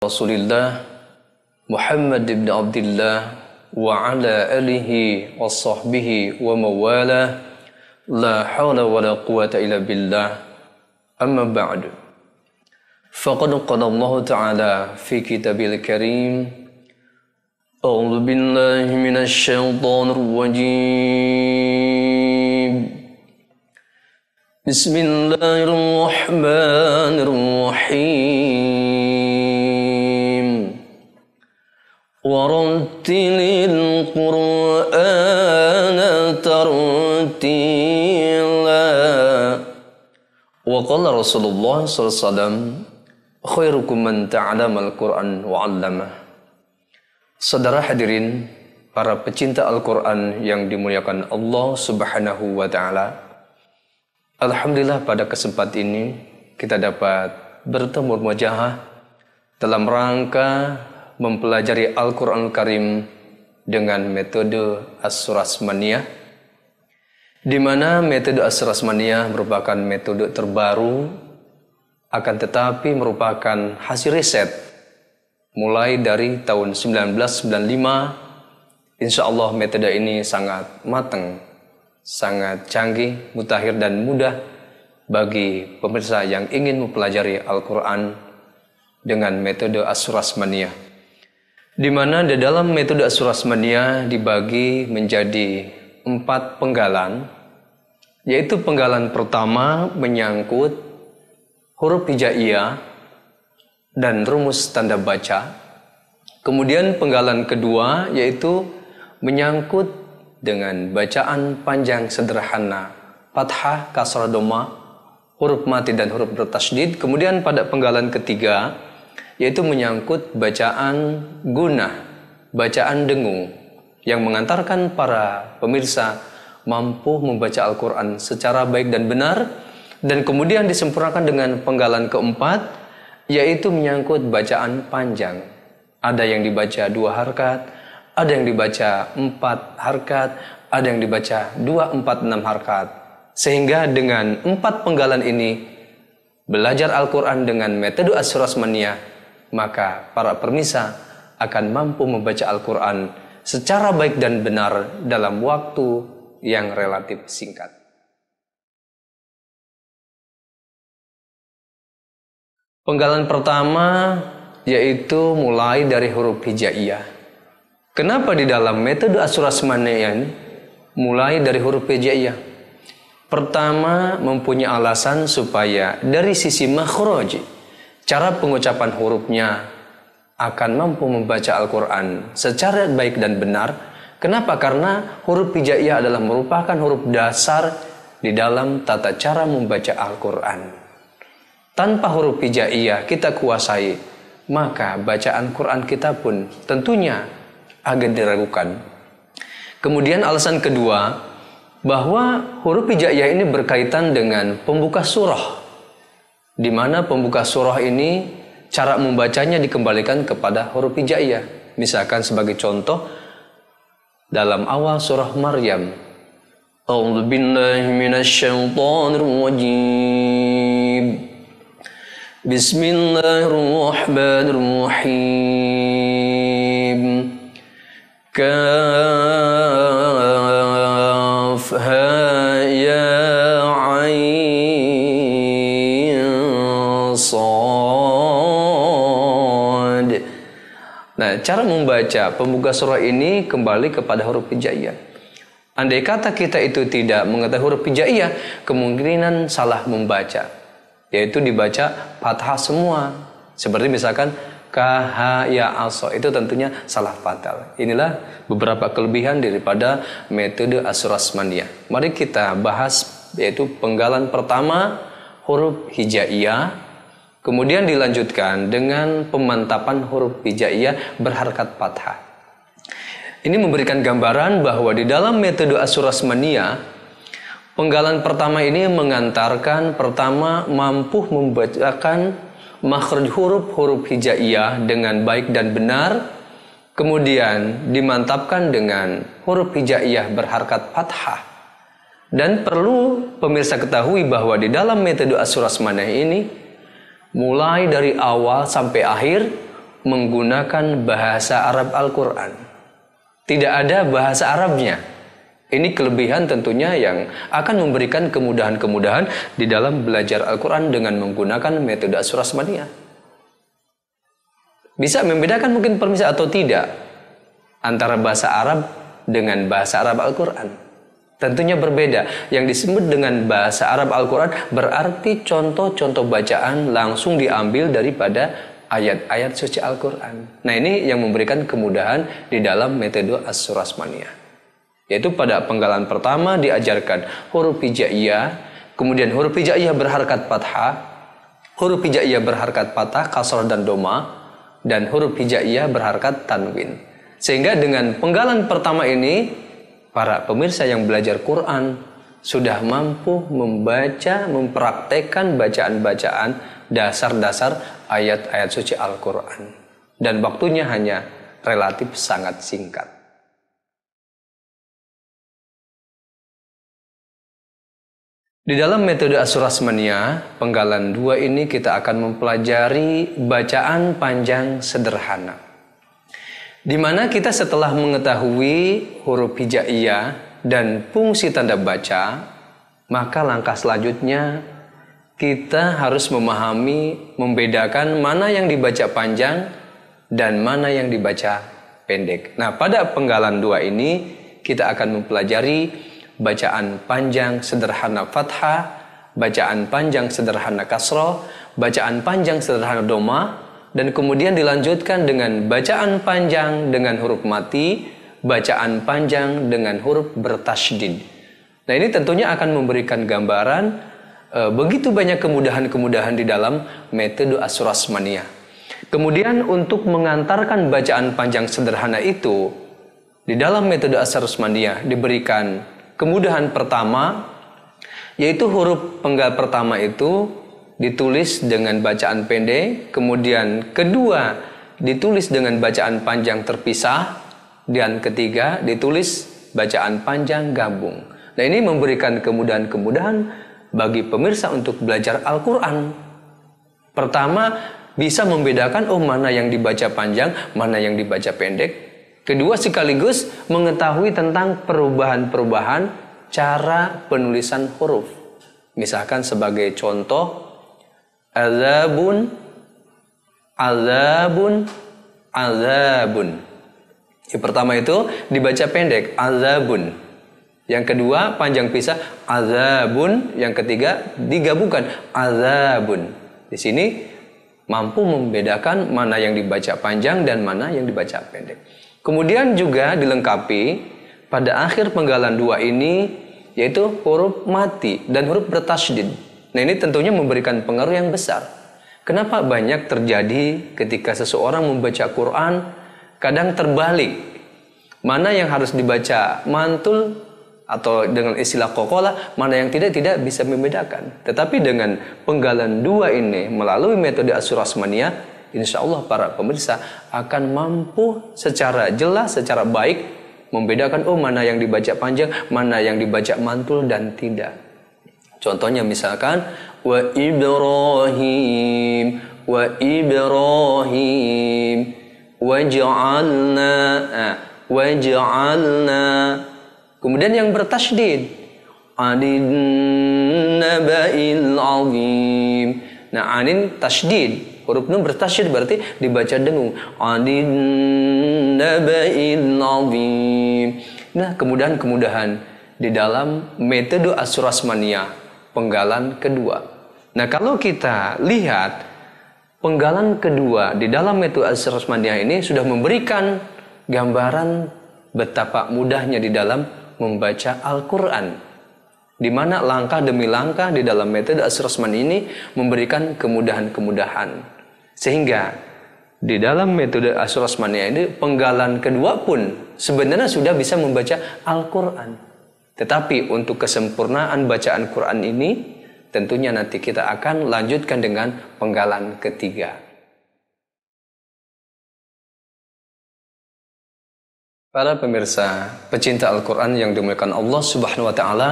Rasulillah Muhammad ibn Abdullah wa ala alihi wa sahbihi wa mawalah la hawla wa la quwata illa billah amma ba'du faqad qala Allah ta'ala fi kitabil karim a'udzu billahi minasy syaithanir rajim bismillahirrahmanirrahim warattilil qur'ana tartila wa qala Rasulullah sallallahu alaihi wasallam khairukum man ta'allama al-Qur'an wa 'allamah. Saudara hadirin, para pecinta Al-Qur'an yang dimuliakan Allah Subhanahu wa taala. Alhamdulillah pada kesempatan ini kita dapat bertemu wajah dalam rangka mempelajari Al-Quran Karim dengan metode As-Surasmaniyah, di mana metode As-Surasmaniyah merupakan metode terbaru, akan tetapi merupakan hasil riset mulai dari tahun 1995. Insya Allah metode ini sangat matang, sangat canggih, mutakhir dan mudah bagi pemirsa yang ingin mempelajari Al-Quran dengan metode As-Surasmaniyah, di mana di dalam metode As-Surasmaniyah dibagi menjadi 4 penggalan, yaitu penggalan pertama menyangkut huruf hijaiyah dan rumus tanda baca. Kemudian penggalan kedua yaitu menyangkut dengan bacaan panjang sederhana, fathah, kasrah, dhamma, huruf mati dan huruf bertasydid. Kemudian pada penggalan ketiga yaitu menyangkut bacaan gunah, bacaan dengung, yang mengantarkan para pemirsa mampu membaca Al-Quran secara baik dan benar. Dan kemudian disempurnakan dengan penggalan keempat, yaitu menyangkut bacaan panjang. Ada yang dibaca 2 harkat, ada yang dibaca 4 harkat, ada yang dibaca 2, 4, 6 harkat. Sehingga dengan 4 penggalan ini, belajar Al-Quran dengan metode As-Surasmaniyah, maka para pemirsa akan mampu membaca Al-Quran secara baik dan benar dalam waktu yang relatif singkat. Penggalan pertama yaitu mulai dari huruf hijaiyah. Kenapa di dalam metode As-Surasmaniyah mulai dari huruf hijaiyah? Pertama, mempunyai alasan supaya dari sisi makhraj, cara pengucapan hurufnya akan mampu membaca Al-Quran secara baik dan benar. Kenapa? Karena huruf hijaiyah adalah merupakan huruf dasar di dalam tata cara membaca Al-Quran. Tanpa huruf hijaiyah kita kuasai, maka bacaan Quran kita pun tentunya agak diragukan. Kemudian alasan kedua, bahwa huruf hijaiyah ini berkaitan dengan pembuka surah, di mana pembuka surah ini cara membacanya dikembalikan kepada huruf hijaiyah. Misalkan sebagai contoh dalam awal surah Maryam, a'udzu billahi minasy syaithanir rajim, bismillahirrahmanirrahim, kaf ha ya ain sad. Nah, cara membaca pembuka surah ini kembali kepada huruf hijaiyah. Andai kata kita itu tidak mengetahui huruf hijaiyah, kemungkinan salah membaca, yaitu dibaca fathah semua. Seperti misalkan kaha ya aso, itu tentunya salah fatal. Inilah beberapa kelebihan daripada metode As-Surasmaniyah. Mari kita bahas yaitu penggalan pertama huruf hijaiyah, kemudian dilanjutkan dengan pemantapan huruf hijaiyah berharkat fathah. Ini memberikan gambaran bahwa di dalam metode As-Surasmaniyah, penggalan pertama ini mengantarkan pertama mampu membacakan makhraj huruf hijaiyah dengan baik dan benar, kemudian dimantapkan dengan huruf hijaiyah berharkat fathah. Dan perlu pemirsa ketahui bahwa di dalam metode As-Surasmaniyah ini, mulai dari awal sampai akhir, menggunakan bahasa Arab Al-Quran. Tidak ada bahasa Arabnya. Ini kelebihan tentunya yang akan memberikan kemudahan-kemudahan di dalam belajar Al-Quran dengan menggunakan metode Asyurasmaniyah. Bisa membedakan mungkin pemirsa atau tidak antara bahasa Arab dengan bahasa Arab Al-Quran? Tentunya berbeda. Yang disebut dengan bahasa Arab Al-Quran berarti contoh-contoh bacaan langsung diambil daripada ayat-ayat suci Al-Quran. Nah, ini yang memberikan kemudahan di dalam metode Asyurasmaniyah. Yaitu pada penggalan pertama diajarkan huruf hijaiyah, kemudian huruf hijaiyah berharkat fathah, huruf hijaiyah berharkat fathah, kasrah dan doma, dan huruf hijaiyah berharkat tanwin. Sehingga dengan penggalan pertama ini, para pemirsa yang belajar Quran sudah mampu membaca, mempraktekkan bacaan-bacaan dasar-dasar ayat-ayat suci Al-Quran. Dan waktunya hanya relatif sangat singkat. Di dalam metode Asyurasmaniyah, penggalan 2 ini kita akan mempelajari bacaan panjang sederhana. Di mana kita setelah mengetahui huruf hijaiyah dan fungsi tanda baca, maka langkah selanjutnya kita harus memahami, membedakan mana yang dibaca panjang dan mana yang dibaca pendek. Nah, pada penggalan 2 ini kita akan mempelajari bacaan panjang sederhana fathah, bacaan panjang sederhana kasroh, bacaan panjang sederhana doma, dan kemudian dilanjutkan dengan bacaan panjang dengan huruf mati, bacaan panjang dengan huruf bertasydid. Nah, ini tentunya akan memberikan gambaran begitu banyak kemudahan-kemudahan di dalam metode Asyurasmaniyah. Kemudian untuk mengantarkan bacaan panjang sederhana itu, di dalam metode Asyurasmaniyah diberikan kemudahan pertama, yaitu huruf penggal pertama itu ditulis dengan bacaan pendek, kemudian kedua ditulis dengan bacaan panjang terpisah, dan ketiga ditulis bacaan panjang gabung. Nah, ini memberikan kemudahan-kemudahan bagi pemirsa untuk belajar Al-Quran. Pertama, bisa membedakan mana yang dibaca panjang, mana yang dibaca pendek. Kedua, sekaligus mengetahui tentang perubahan-perubahan cara penulisan huruf. Misalkan sebagai contoh, azabun, azabun, azabun. Yang pertama itu dibaca pendek, azabun. Yang kedua panjang pisah, azabun. Yang ketiga digabungkan, azabun. Di sini mampu membedakan mana yang dibaca panjang dan mana yang dibaca pendek. Kemudian juga dilengkapi pada akhir penggalan 2 ini, yaitu huruf mati dan huruf bertasydid. Nah, ini tentunya memberikan pengaruh yang besar. Kenapa banyak terjadi ketika seseorang membaca Quran kadang terbalik? Mana yang harus dibaca mantul atau dengan istilah qoqolah, mana yang tidak bisa membedakan. Tetapi dengan penggalan 2 ini melalui metode Asyurasmaniyah, insya Allah para pemirsa akan mampu secara jelas, secara baik membedakan mana yang dibaca panjang, mana yang dibaca mantul dan tidak. Contohnya misalkan wa Ibrahim, wa Ibrahim, waj'alna, waj'alna. Kemudian yang bertasydid, anin naba'il azim. Nah, anin tasydid. Huruf nun bertasydid berarti dibaca dengung. Anin naba'il azim. Nah, kemudahan-kemudahan di dalam metode Asyurasmaniyah penggalan kedua. Nah, kalau kita lihat penggalan kedua di dalam metode Asyurasmaniyah ini sudah memberikan gambaran betapa mudahnya di dalam membaca Al-Quran, di mana langkah demi langkah di dalam metode Asyurasmaniyah ini memberikan kemudahan-kemudahan. Sehingga di dalam metode Asyurasmaniyah ini penggalan kedua pun sebenarnya sudah bisa membaca Al-Quran. Tetapi untuk kesempurnaan bacaan Quran ini tentunya nanti kita akan lanjutkan dengan penggalan ketiga. Para pemirsa pecinta Al-Quran yang dimuliakan Allah Subhanahu wa Ta'ala,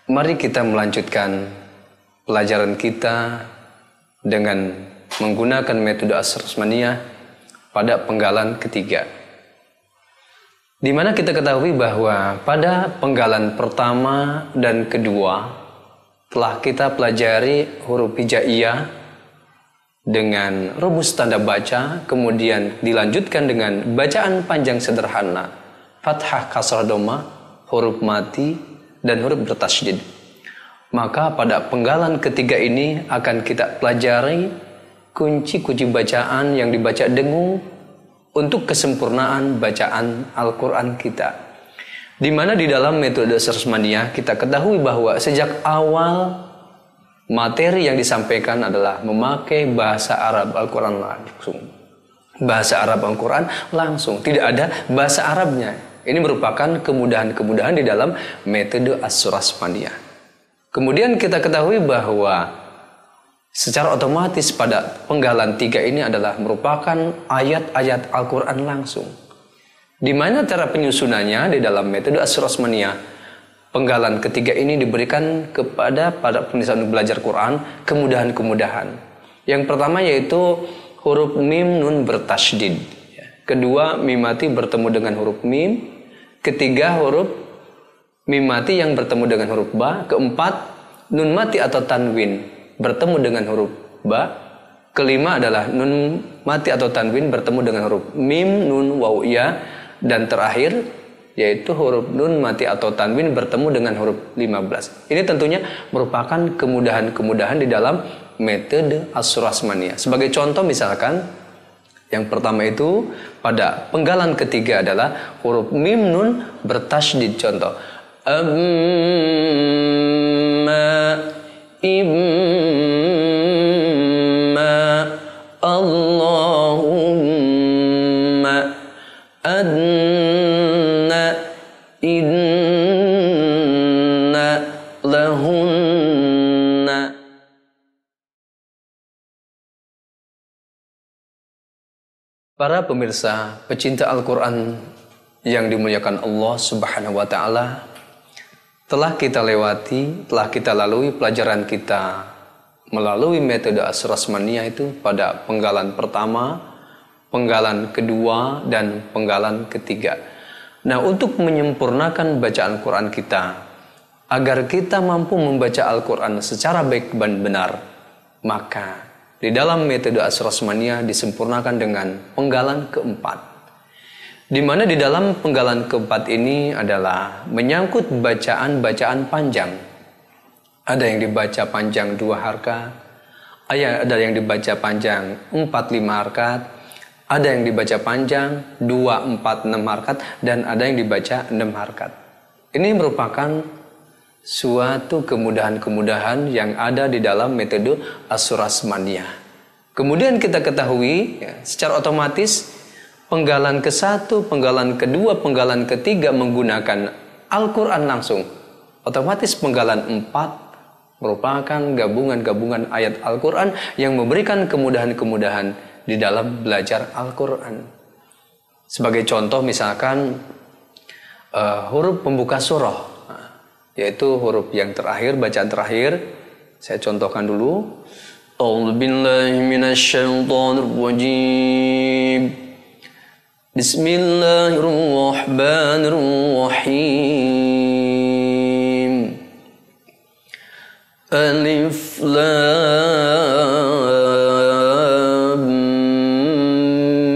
mari kita melanjutkan pelajaran kita dengan menggunakan metode Asyurasmaniyah pada penggalan ketiga. Di mana kita ketahui bahwa pada penggalan pertama dan kedua telah kita pelajari huruf hijaiyah dengan rumus tanda baca, kemudian dilanjutkan dengan bacaan panjang sederhana, fathah, kasrah, dhamma, huruf mati, dan huruf bertasydid. Maka pada penggalan ketiga ini akan kita pelajari kunci-kunci bacaan yang dibaca dengung untuk kesempurnaan bacaan Al-Quran kita. Di mana di dalam metode Asrasmaniyah kita ketahui bahwa sejak awal materi yang disampaikan adalah memakai bahasa Arab Al-Quran langsung. Bahasa Arab Al-Quran langsung, tidak ada bahasa Arabnya. Ini merupakan kemudahan-kemudahan di dalam metode Asrasmaniyah. Kemudian kita ketahui bahwa secara otomatis pada penggalan 3 ini adalah merupakan ayat-ayat Al-Quran langsung. Di mana cara penyusunannya di dalam metode Asrasmaniyah, penggalan ketiga ini diberikan kepada para pemirsa untuk belajar Quran kemudahan-kemudahan. Yang pertama yaitu huruf mim nun bertasydid. Kedua, mim mati bertemu dengan huruf mim. Ketiga, huruf mim mati yang bertemu dengan huruf ba. Keempat, nun mati atau tanwin bertemu dengan huruf ba. Kelima adalah nun mati atau tanwin bertemu dengan huruf mim, nun, waw, ya. Dan terakhir yaitu huruf nun mati atau tanwin bertemu dengan huruf 15. Ini tentunya merupakan kemudahan-kemudahan di dalam metode Asrasmaniyah. Sebagai contoh misalkan yang pertama itu pada penggalan ketiga adalah huruf mim nun bertasydid. Contoh imma Allahumma adna inna lahunna. Para pemirsa pecinta Al-Quran yang dimuliakan Allah Subhanahu wa Ta'ala, telah kita lewati, telah kita lalui pelajaran kita melalui metode Asrasmaniyah itu pada penggalan pertama, penggalan kedua, dan penggalan ketiga. Nah, untuk menyempurnakan bacaan Quran kita, agar kita mampu membaca Al-Quran secara baik dan benar, maka di dalam metode Asrasmaniyah disempurnakan dengan penggalan keempat. Di mana di dalam penggalan keempat ini adalah menyangkut bacaan-bacaan panjang. Ada yang dibaca panjang 2 harkat, ada yang dibaca panjang 4-5 harkat, ada yang dibaca panjang 2-4-6 harkat, dan ada yang dibaca 6 harkat. Ini merupakan suatu kemudahan-kemudahan yang ada di dalam metode Asrasmaniyah. Kemudian kita ketahui secara otomatis penggalan ke-1, penggalan kedua, penggalan ketiga menggunakan Al-Quran langsung. Otomatis penggalan 4 merupakan gabungan-gabungan ayat Al-Quran yang memberikan kemudahan-kemudahan di dalam belajar Al-Quran. Sebagai contoh misalkan huruf pembuka surah, yaitu huruf yang terakhir, bacaan terakhir. Saya contohkan dulu. A'udzubillahi minasyaitonirrajim. Bismillahirrahmanirrahim. Alif lam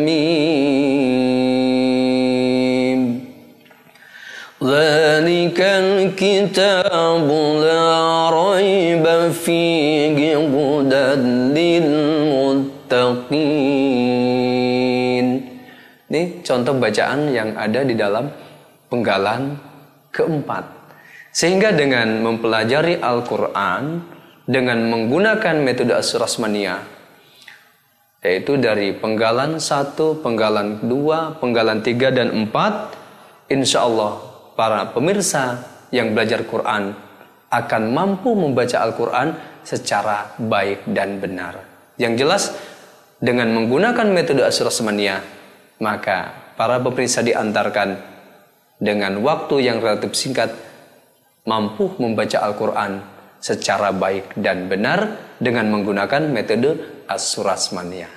mim. Dzalikal kitabu la raiba fihi hudan lil muttaqin. Ini contoh bacaan yang ada di dalam penggalan keempat. Sehingga dengan mempelajari Al-Quran dengan menggunakan metode Asrasmaniyah, yaitu dari penggalan 1, penggalan 2, penggalan 3, dan 4, insya Allah para pemirsa yang belajar Quran akan mampu membaca Al-Quran secara baik dan benar. Yang jelas dengan menggunakan metode Asrasmaniyah, maka para pemirsa diantarkan dengan waktu yang relatif singkat mampu membaca Al-Quran secara baik dan benar dengan menggunakan metode Asrasmaniyah.